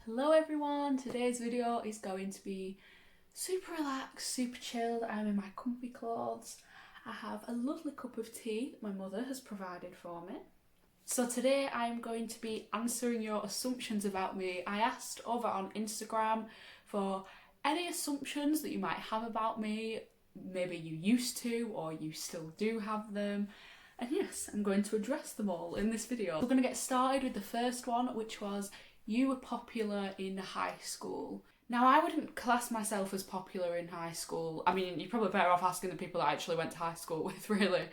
Hello everyone, today's video is going to be super relaxed, super chilled. I'm in my comfy clothes. I have a lovely cup of tea that my mother has provided for me. So today I'm going to be answering your assumptions about me. I asked over on Instagram for any assumptions that you might have about me. Maybe you used to or you still do have them. And yes, I'm going to address them all in this video. We're going to get started with the first one, which was you were popular in high school. Now, I wouldn't class myself as popular in high school. I mean, you're probably better off asking the people that I actually went to high school with, really.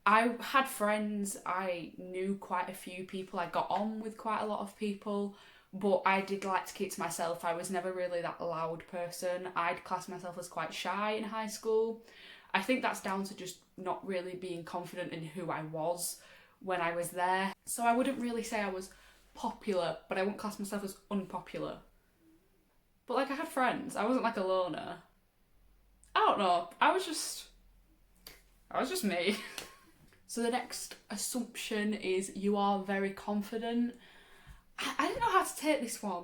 I had friends, I knew quite a few people, I got on with quite a lot of people, but I did like to keep to myself. I was never really that loud person. I'd class myself as quite shy in high school. I think that's down to just not really being confident in who I was when I was there. So I wouldn't really say I was popular, but I wouldn't class myself as unpopular. But like I had friends, I wasn't like a loner. I don't know, I was just me. So the next assumption is you are very confident. I didn't know how to take this one.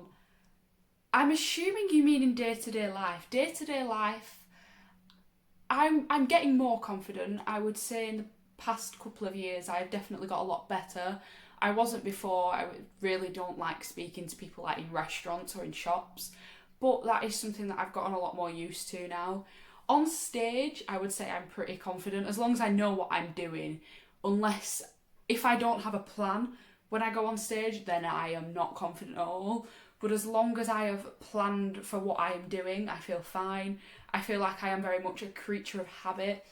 I'm assuming you mean in day-to-day life. Day-to-day life, I'm getting more confident. I would say in the past couple of years I've definitely got a lot better. I wasn't before. I really don't like speaking to people like in restaurants or in shops, but that is something that I've gotten a lot more used to now. On stage, I would say I'm pretty confident as long as I know what I'm doing. Unless if I don't have a plan when I go on stage, then I am not confident at all. But as long as I have planned for what I am doing, I feel fine. I feel like I am very much a creature of habit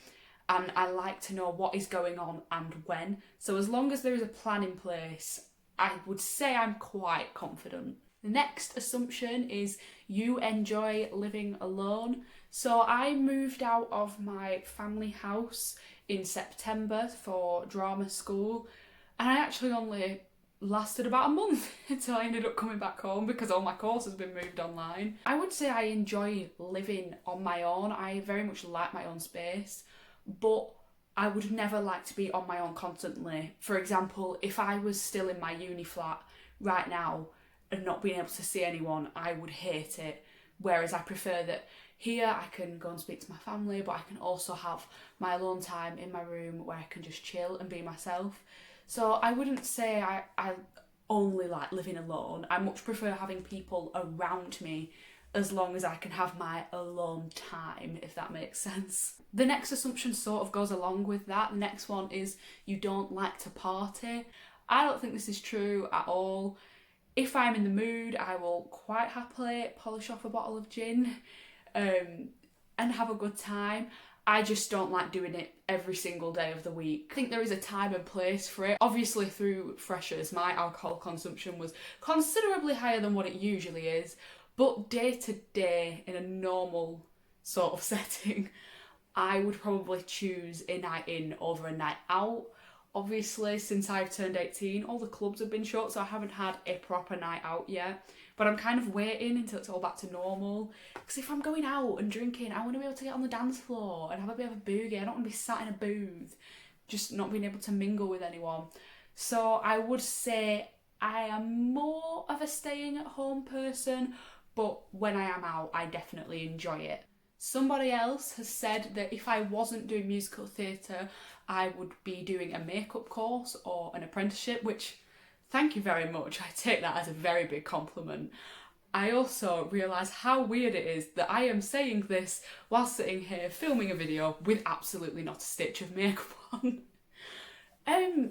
and I like to know what is going on and when. So as long as there is a plan in place, I would say I'm quite confident. The next assumption is you enjoy living alone. So I moved out of my family house in September for drama school, and I actually only lasted about a month until I ended up coming back home because all my course has been moved online. I would say I enjoy living on my own. I very much like my own space, but I would never like to be on my own constantly. For example, if I was still in my uni flat right now and not being able to see anyone, I would hate it. Whereas I prefer that here I can go and speak to my family, but I can also have my alone time in my room where I can just chill and be myself. So I wouldn't say I only like living alone. I much prefer having people around me as long as I can have my alone time, if that makes sense. The next assumption sort of goes along with that. The next one is you don't like to party. I don't think this is true at all. If I'm in the mood, I will quite happily polish off a bottle of gin and have a good time. I just don't like doing it every single day of the week. I think there is a time and place for it. Obviously through freshers, my alcohol consumption was considerably higher than what it usually is, but day to day in a normal sort of setting, I would probably choose a night in over a night out. Obviously, since I've turned 18, all the clubs have been shut, so I haven't had a proper night out yet. But I'm kind of waiting until it's all back to normal. Because if I'm going out and drinking, I want to be able to get on the dance floor and have a bit of a boogie. I don't want to be sat in a booth, just not being able to mingle with anyone. So I would say I am more of a staying at home person, but when I am out, I definitely enjoy it. Somebody else has said that if I wasn't doing musical theatre, I would be doing a makeup course or an apprenticeship, which, thank you very much. I take that as a very big compliment. I also realise how weird it is that I am saying this while sitting here filming a video with absolutely not a stitch of makeup on. I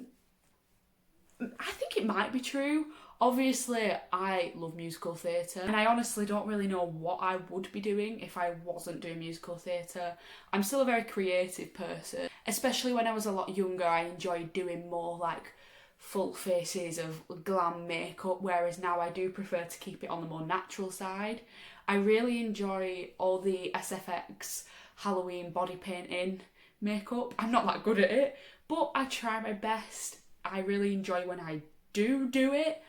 think it might be true. Obviously, I love musical theatre, and I honestly don't really know what I would be doing if I wasn't doing musical theatre. I'm still a very creative person, especially when I was a lot younger. I enjoyed doing more like full faces of glam makeup, whereas now I do prefer to keep it on the more natural side. I really enjoy all the SFX Halloween body painting makeup. I'm not that good at it, but I try my best. I really enjoy when I do it.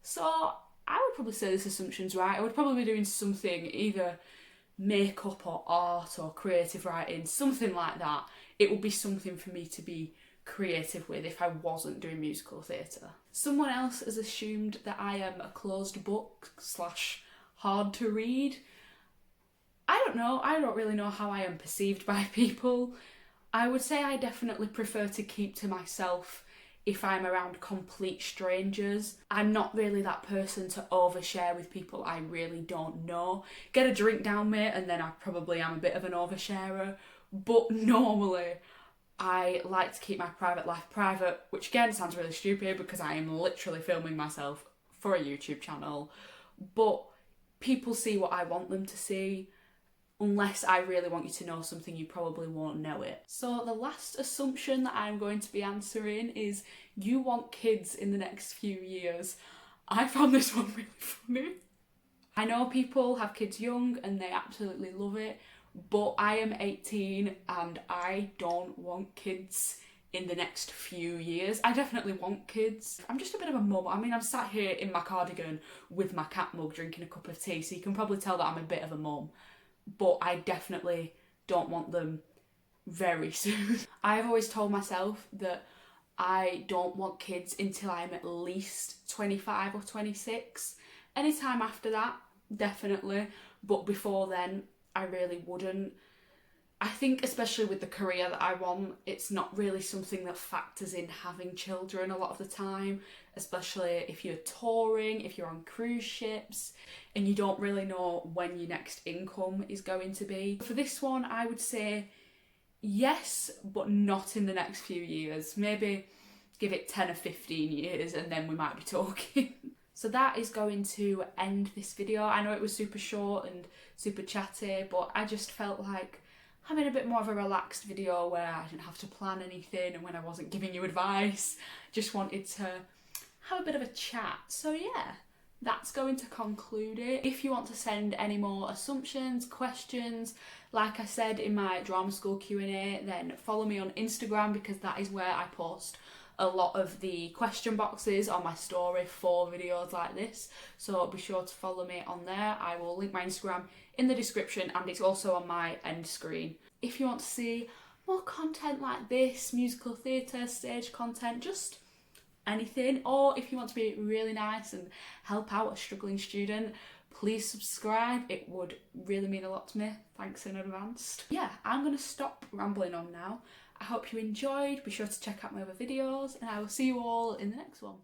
So I would probably say this assumption's right. I would probably be doing something, either makeup or art or creative writing, something like that. It would be something for me to be creative with if I wasn't doing musical theatre. Someone else has assumed that I am a closed book / hard to read. I don't know, I don't really know how I am perceived by people. I would say I definitely prefer to keep to myself if I'm around complete strangers. I'm not really that person to overshare with people I really don't know. Get a drink down, mate, and then I probably am a bit of an oversharer. But normally, I like to keep my private life private, which again sounds really stupid because I am literally filming myself for a YouTube channel. But people see what I want them to see. Unless I really want you to know something, you probably won't know it. So the last assumption that I'm going to be answering is you want kids in the next few years. I found this one really funny. I know people have kids young and they absolutely love it, but I am 18 and I don't want kids in the next few years. I definitely want kids. I'm just a bit of a mum. I mean, I'm sat here in my cardigan with my cat mug drinking a cup of tea, so you can probably tell that I'm a bit of a mum. But I definitely don't want them very soon. I've always told myself that I don't want kids until I'm at least 25 or 26. Anytime after that, definitely. But before then, I really wouldn't. I think especially with the career that I want, it's not really something that factors in having children a lot of the time, especially if you're touring, if you're on cruise ships, and you don't really know when your next income is going to be. For this one, I would say yes, but not in the next few years. Maybe give it 10 or 15 years and then we might be talking. So that is going to end this video. I know it was super short and super chatty, but I just felt like having a bit more of a relaxed video where I didn't have to plan anything and when I wasn't giving you advice. Just wanted to have a bit of a chat. So yeah, that's going to conclude it. If you want to send any more assumptions, questions, like I said in my drama school Q&A, then follow me on Instagram because that is where I post a lot of the question boxes on my story for videos like this. So be sure to follow me on there. I will link my Instagram in the description and it's also on my end screen. If you want to see more content like this, musical theatre, stage content, just anything, or if you want to be really nice and help out a struggling student, please subscribe. It would really mean a lot to me. Thanks in advance. Yeah, I'm going to stop rambling on now. I hope you enjoyed. Be sure to check out my other videos and I will see you all in the next one.